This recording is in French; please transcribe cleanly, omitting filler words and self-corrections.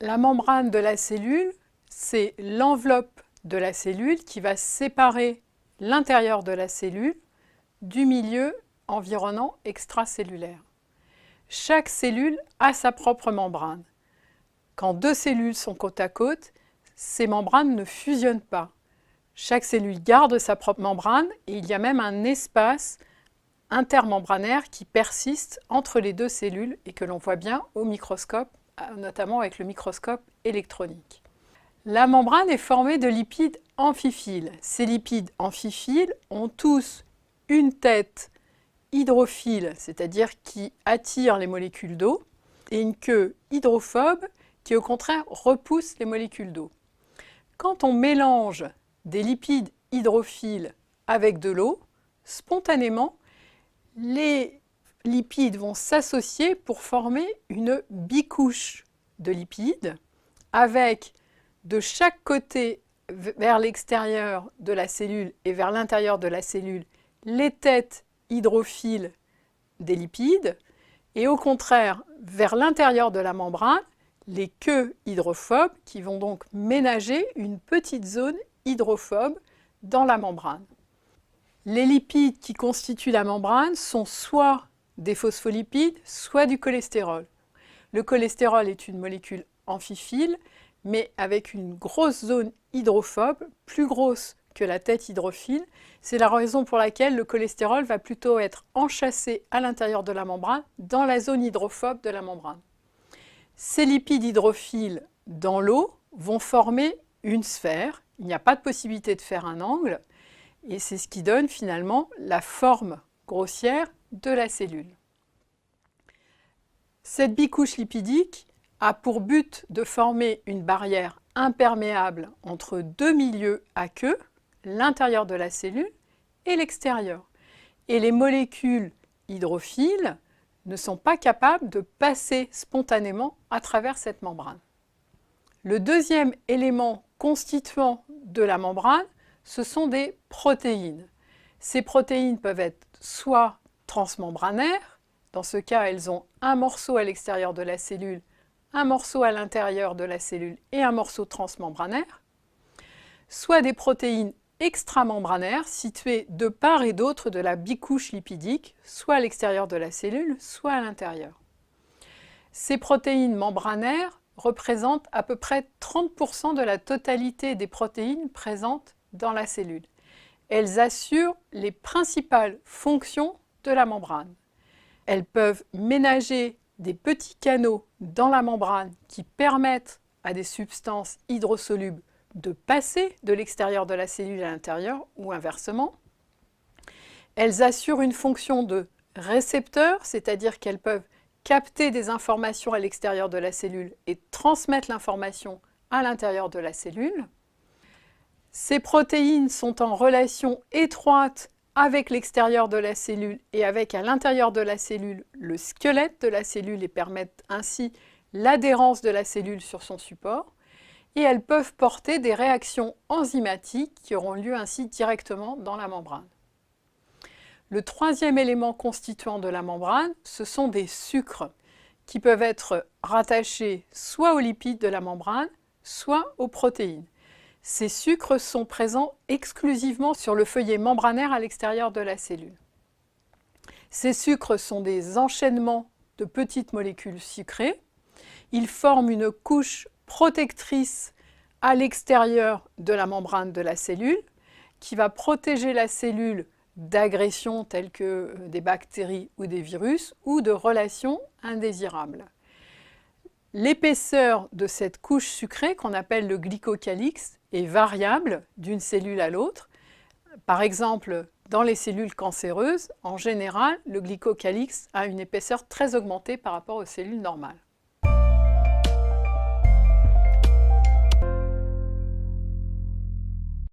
La membrane de la cellule, c'est l'enveloppe de la cellule qui va séparer l'intérieur de la cellule du milieu environnant extracellulaire. Chaque cellule a sa propre membrane. Quand deux cellules sont côte à côte, ces membranes ne fusionnent pas. Chaque cellule garde sa propre membrane et il y a même un espace intermembranaire qui persiste entre les deux cellules et que l'on voit bien au microscope, notamment avec le microscope électronique. La membrane est formée de lipides amphiphiles. Ces lipides amphiphiles ont tous une tête hydrophile, c'est-à-dire qui attire les molécules d'eau, et une queue hydrophobe qui au contraire repousse les molécules d'eau. Quand on mélange des lipides hydrophiles avec de l'eau, spontanément, les lipides vont s'associer pour former une bicouche de lipides avec de chaque côté vers l'extérieur de la cellule et vers l'intérieur de la cellule les têtes hydrophiles des lipides et au contraire vers l'intérieur de la membrane les queues hydrophobes qui vont donc ménager une petite zone hydrophobe dans la membrane. Les lipides qui constituent la membrane sont soit des phospholipides, soit du cholestérol. Le cholestérol est une molécule amphiphile, mais avec une grosse zone hydrophobe, plus grosse que la tête hydrophile. C'est la raison pour laquelle le cholestérol va plutôt être enchâssé à l'intérieur de la membrane, dans la zone hydrophobe de la membrane. Ces lipides hydrophiles dans l'eau vont former une sphère. Il n'y a pas de possibilité de faire un angle. Et c'est ce qui donne finalement la forme grossière de la cellule. Cette bicouche lipidique a pour but de former une barrière imperméable entre deux milieux aqueux, l'intérieur de la cellule et l'extérieur. Et les molécules hydrophiles ne sont pas capables de passer spontanément à travers cette membrane. Le deuxième élément constituant de la membrane, ce sont des protéines. Ces protéines peuvent être soit transmembranaires, dans ce cas elles ont un morceau à l'extérieur de la cellule, un morceau à l'intérieur de la cellule et un morceau transmembranaire, soit des protéines extramembranaires situées de part et d'autre de la bicouche lipidique, soit à l'extérieur de la cellule, soit à l'intérieur. Ces protéines membranaires représentent à peu près 30% de la totalité des protéines présentes dans la cellule. Elles assurent les principales fonctions de la membrane. Elles peuvent ménager des petits canaux dans la membrane qui permettent à des substances hydrosolubles de passer de l'extérieur de la cellule à l'intérieur ou inversement. Elles assurent une fonction de récepteur, c'est-à-dire qu'elles peuvent capter des informations à l'extérieur de la cellule et transmettre l'information à l'intérieur de la cellule. Ces protéines sont en relation étroite avec l'extérieur de la cellule et avec à l'intérieur de la cellule le squelette de la cellule et permettent ainsi l'adhérence de la cellule sur son support. Et elles peuvent porter des réactions enzymatiques qui auront lieu ainsi directement dans la membrane. Le troisième élément constituant de la membrane, ce sont des sucres qui peuvent être rattachés soit aux lipides de la membrane, soit aux protéines. Ces sucres sont présents exclusivement sur le feuillet membranaire à l'extérieur de la cellule. Ces sucres sont des enchaînements de petites molécules sucrées. Ils forment une couche protectrice à l'extérieur de la membrane de la cellule qui va protéger la cellule d'agressions telles que des bactéries ou des virus ou de relations indésirables. L'épaisseur de cette couche sucrée, qu'on appelle le glycocalyx, est variable d'une cellule à l'autre. Par exemple, dans les cellules cancéreuses, en général, le glycocalyx a une épaisseur très augmentée par rapport aux cellules normales.